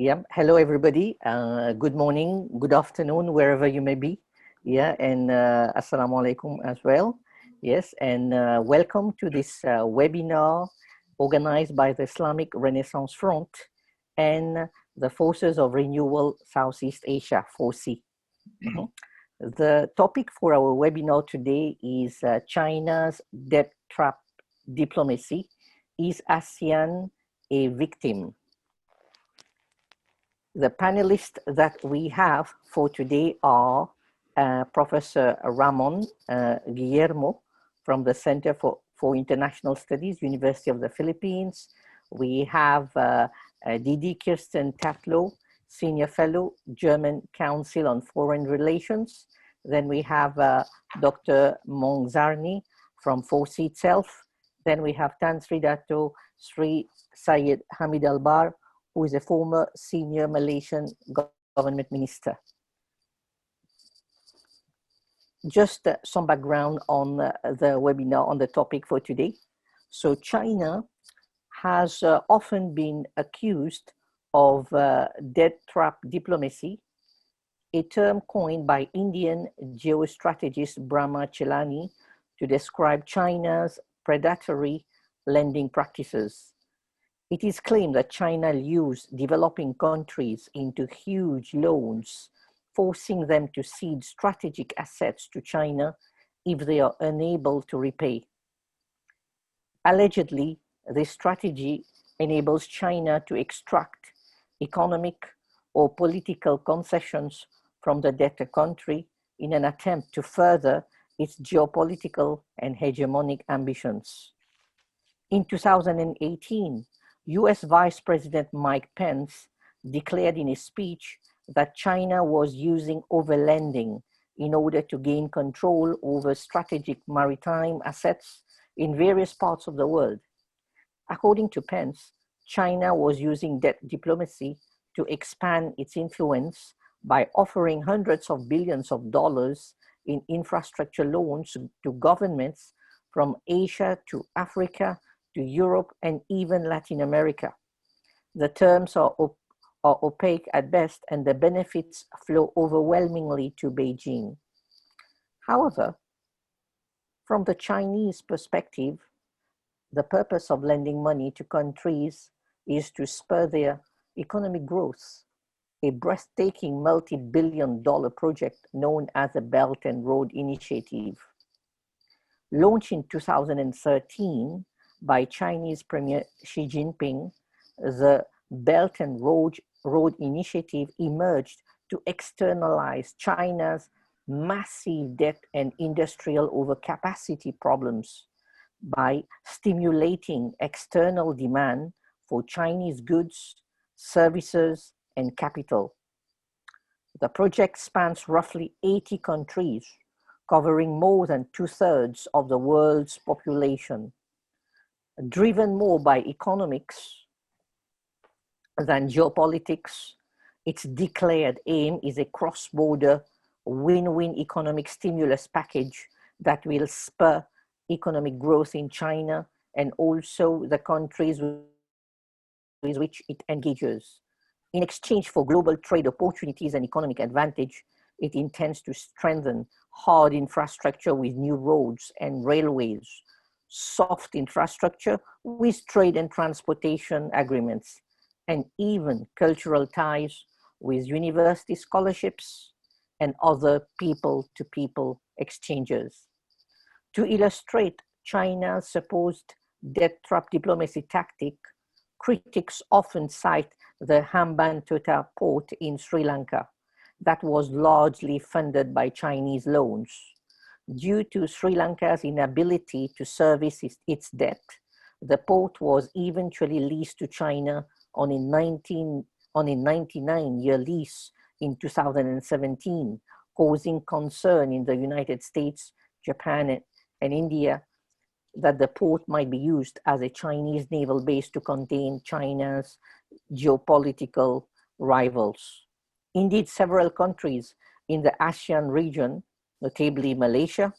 Yeah. Hello, everybody. Good morning, good afternoon, wherever you may be. Yeah. And Assalamu alaikum as well. Yes. And welcome to this webinar organized by the Islamic Renaissance Front and the Forces of Renewal Southeast Asia, FORSEA. The topic for our webinar today is China's debt trap diplomacy. Is ASEAN a victim? The panelists that we have for today are Professor Ramon, Guillermo from the Center for International Studies, University of the Philippines. We have Didi, Kirsten, Tatlow, Senior Fellow, German Council on Foreign Relations. Then we have Dr. Maung Zarni from FORSEA itself. Then we have Tan Sri Dato, Sri Syed Hamid Albar, who is a former senior Malaysian government minister. Just some background on the webinar on the topic for today. So China has often been accused of debt trap diplomacy, a term coined by Indian geostrategist Brahma Chellaney to describe China's predatory lending practices. It is claimed that China lures developing countries into huge loans, forcing them to cede strategic assets to China if they are unable to repay. Allegedly, this strategy enables China to extract economic or political concessions from the debtor country in an attempt to further its geopolitical and hegemonic ambitions. In 2018, US Vice President Mike Pence declared in his speech that China was using overlending in order to gain control over strategic maritime assets in various parts of the world. According to Pence, China was using debt diplomacy to expand its influence by offering hundreds of billions of dollars in infrastructure loans to governments from Asia to Africa to Europe and even Latin America. The terms are opaque at best, and the benefits flow overwhelmingly to Beijing. However, from the Chinese perspective, the purpose of lending money to countries is to spur their economic growth, a breathtaking multi-billion-dollar project known as the Belt and Road Initiative. Launched in 2013, by Chinese Premier Xi Jinping, the Belt and Road Initiative emerged to externalize China's massive debt and industrial overcapacity problems by stimulating external demand for Chinese goods, services, and capital. The project spans roughly 80 countries, covering more than 2/3 of the world's population. Driven more by economics than geopolitics, its declared aim is a cross-border win-win economic stimulus package that will spur economic growth in China and also the countries with which it engages. In exchange for global trade opportunities and economic advantage, it intends to strengthen hard infrastructure with new roads and railways, soft infrastructure with trade and transportation agreements, and even cultural ties with university scholarships and other people-to-people exchanges. To illustrate China's supposed debt trap diplomacy tactic, critics often cite the Hambantota port in Sri Lanka that was largely funded by Chinese loans. Due to Sri Lanka's inability to service its debt, the port was eventually leased to China on a 99-year lease in 2017, causing concern in the United States, Japan, and India that the port might be used as a Chinese naval base to contain China's geopolitical rivals. Indeed, several countries in the ASEAN region, notably Malaysia,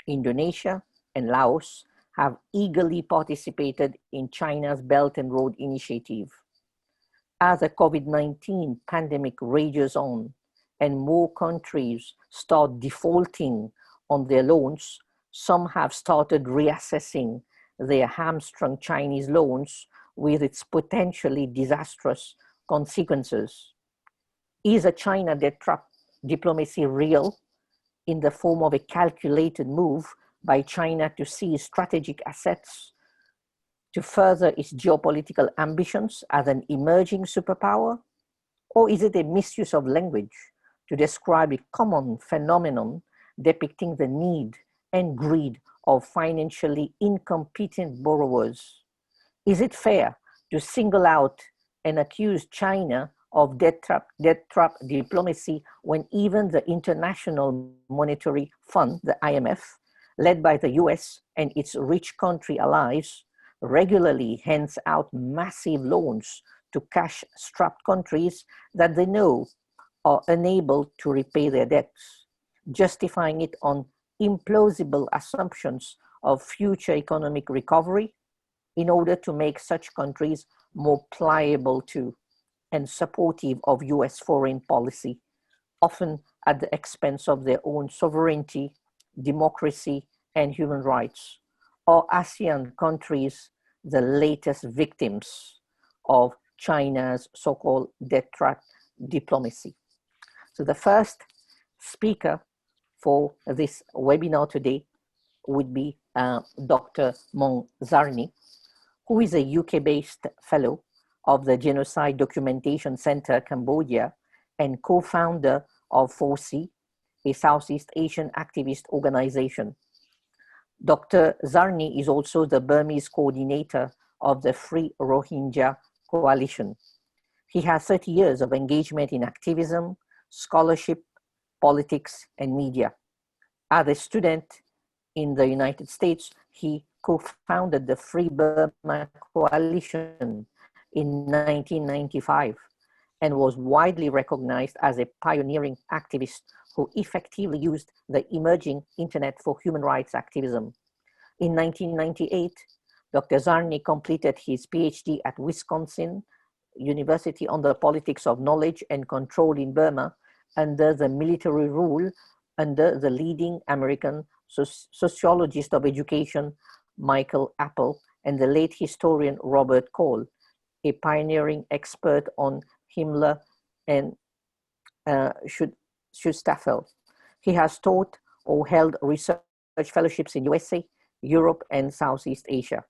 Indonesia, and Laos, have eagerly participated in China's Belt and Road Initiative. As the COVID-19 pandemic rages on and more countries start defaulting on their loans, some have started reassessing their hamstrung Chinese loans with its potentially disastrous consequences. Is a China debt trap diplomacy real, in the form of a calculated move by China to seize strategic assets to further its geopolitical ambitions as an emerging superpower? Or is it a misuse of language to describe a common phenomenon depicting the need and greed of financially incompetent borrowers? Is it fair to single out and accuse China of debt trap diplomacy when even the International Monetary Fund, the IMF, led by the US and its rich country allies, regularly hands out massive loans to cash-strapped countries that they know are unable to repay their debts, justifying it on implausible assumptions of future economic recovery in order to make such countries more pliable to and supportive of US foreign policy, often at the expense of their own sovereignty, democracy, and human rights. Are ASEAN countries the latest victims of China's so-called debt trap diplomacy? So the first speaker for this webinar today would be Dr. Maung Zarni, who is a UK-based fellow of the Genocide Documentation Center, Cambodia, and co-founder of FORSEA, a Southeast Asian activist organization. Dr. Zarni is also the Burmese coordinator of the Free Rohingya Coalition. He has 30 years of engagement in activism, scholarship, politics, and media. As a student in the United States, he co-founded the Free Burma Coalition in 1995 and was widely recognized as a pioneering activist who effectively used the emerging internet for human rights activism. In 1998, Dr. Zarni completed his PhD at Wisconsin University on the politics of knowledge and control in Burma under the military rule under the leading American sociologist of education, Michael Apple, and the late historian Robert Cole, a pioneering expert on Himmler and Schustaffel. He has taught or held research fellowships in USA, Europe, and Southeast Asia.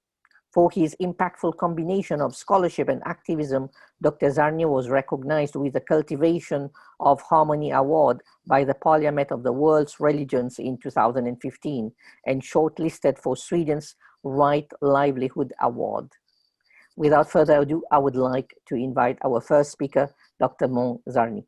For his impactful combination of scholarship and activism, Dr. Zarni was recognized with the Cultivation of Harmony Award by the Parliament of the World's Religions in 2015 and shortlisted for Sweden's Right Livelihood Award. Without further ado, I would like to invite our first speaker, Dr. Maung Zarni.